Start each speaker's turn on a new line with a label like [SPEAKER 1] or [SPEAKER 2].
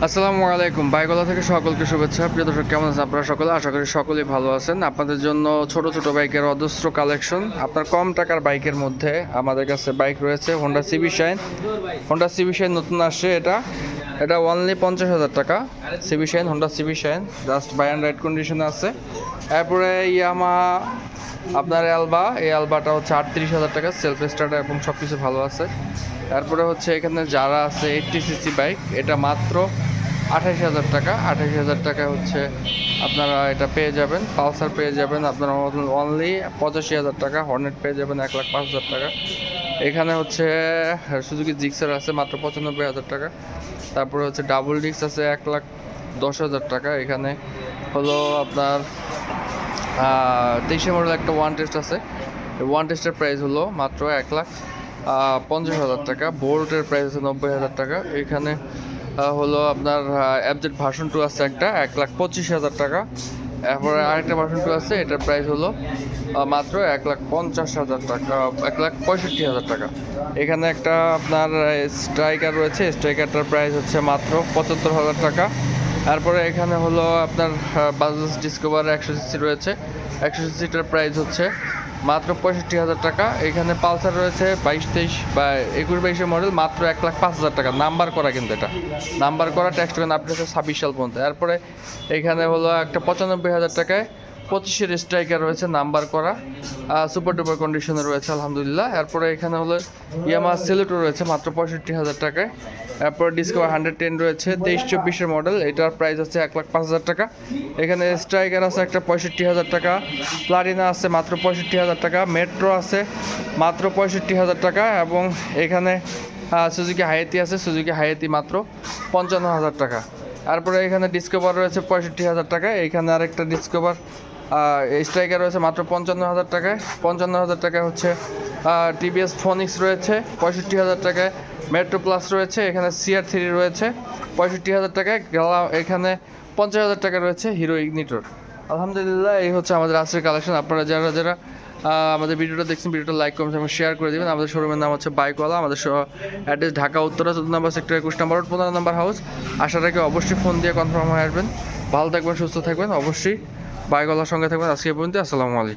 [SPEAKER 1] আসসালামু আলাইকুম। বাইকওয়ালা থেকে সকলকে শুভেচ্ছা। প্রিয় দর্শক, কেমন আছেন আপনারা সকলে? আশা করি সকলেই ভালো আছেন। আপনাদের জন্য ছোট ছোট বাইকের অজস্র কালেকশন, আপনার কম টাকার বাইকের মধ্যে আমাদের কাছে বাইক রয়েছে। হোন্ডা সিবি শাইন, নতুন আসছে। এটা অনলি 50,000 টাকা। CB Shine, Honda CB Shine just buy and ride কন্ডিশনে আছে। এরপরে ইয়ামাহা আপনার এই অ্যালবাটা হচ্ছে 38,000 টাকা, সেলফ স্টার্ট এবং সব কিছু ভালো আছে। তারপরে হচ্ছে এখানে যারা আছে 80cc বাইক, এটা মাত্র 28,000 টাকা। 28,000 টাকা হচ্ছে আপনারা এটা পেয়ে যাবেন। পালসার পেয়ে যাবেন আপনারা অনলি 85,000 টাকা। হর্নেট পেয়ে যাবেন 1,05,000 টাকা। এখানে হচ্ছে সুজুকি জিক্সার আছে মাত্র 95,000 টাকা। তারপরে হচ্ছে ডাবল ডিস্ক আছে 1,10,000 টাকা। এখানে হলো আপনার 23 মডেল একটা ওয়ান টেস্ট আছে। ওয়ান টেস্টের প্রাইস হলো মাত্র 1,50,000 টাকা। বোল্টের প্রাইস আছে 90,000 টাকা। এখানে হলো আপনার অ্যাবজেট ভার্সন 2 আছে একটা 1,25,000 টাকা। এরপরে আরেকটা ভার্সন 2 আছে, এটার প্রাইস হলো মাত্র 1,50,000 টাকা, 1,65,000 টাকা। এখানে একটা আপনার স্ট্রাইকার রয়েছে, স্ট্রাইকারটার প্রাইস হচ্ছে মাত্র 75,000 টাকা। তারপরে এখানে হলো আপনার বাজাজ ডিসকভার 100cc রয়েছে। 100cc-টার প্রাইস হচ্ছে মাত্র 65,000 টাকা। এখানে পালসার রয়েছে 22-23 বা 21-22 মডেল, মাত্র 1,05,000 টাকা। নাম্বার করা, কিন্তু এটা নাম্বার করা, ট্যাক্স টোকেন আপনি হচ্ছে 26 সাল পর্যন্ত। তারপরে এখানে হলো একটা 95,000 টাকায় 25-এর স্ট্রাইকার রয়েছে, নাম্বার করা, সুপার ডুপার কন্ডিশনে রয়েছে আলহামদুলিল্লাহ। এরপরে এখানে হলো ইয়ামাহা সেলেটো রয়েছে মাত্র 65,000 টাকায়। এরপর ডিসকভার 110 রয়েছে 23-24-এর মডেল, এটার প্রাইস হচ্ছে 1,05,000 টাকা। এখানে স্ট্রাইকার আছে একটা 65,000 টাকা, প্লাটিনা আছে মাত্র 65,000 টাকা, মেট্রো আছে মাত্র 65,000 টাকা, এবং এখানে সুজুকি হায়াতি আছে, সুজুকি হায়াতি মাত্র 55,000 টাকা। তারপরে এখানে ডিসকভার রয়েছে 65,000 টাকা। এখানে আরেকটা ডিসকভার স্ট্রাইকার রয়েছে মাত্র 55,000 টাকায়। 55,000 টাকা হচ্ছে টিভিএস ফোনিক্স রয়েছে 65,000 টাকায়। মেট্রো প্লাস রয়েছে, এখানে CR3 রয়েছে 65,000 টাকায়। এখানে 50,000 টাকা রয়েছে হিরো ইগনিটর। আলহামদুলিল্লাহ, এই হচ্ছে আমাদের আজকের কালেকশন। আপনারা যারা যারা আমাদের ভিডিওটা দেখছেন, ভিডিওটা লাইক কমেন্ট এবং শেয়ার করে দেবেন। আমাদের শোরুমের নাম হচ্ছে বাইকওয়ালা। আমাদের অ্যাড্রেস ঢাকা উত্তরা 14 নম্বর সেক্টর 21 নম্বর রোড 15 নম্বর হাউস। আশা রাখি অবশ্যই ফোন দিয়ে কনফার্ম হয়ে আসবেন। ভালো থাকবেন, সুস্থ থাকবেন, অবশ্যই বাইকওয়ালার সঙ্গে থাকবেন। আজকে পর্যন্ত আসসালামু আলাইকুম।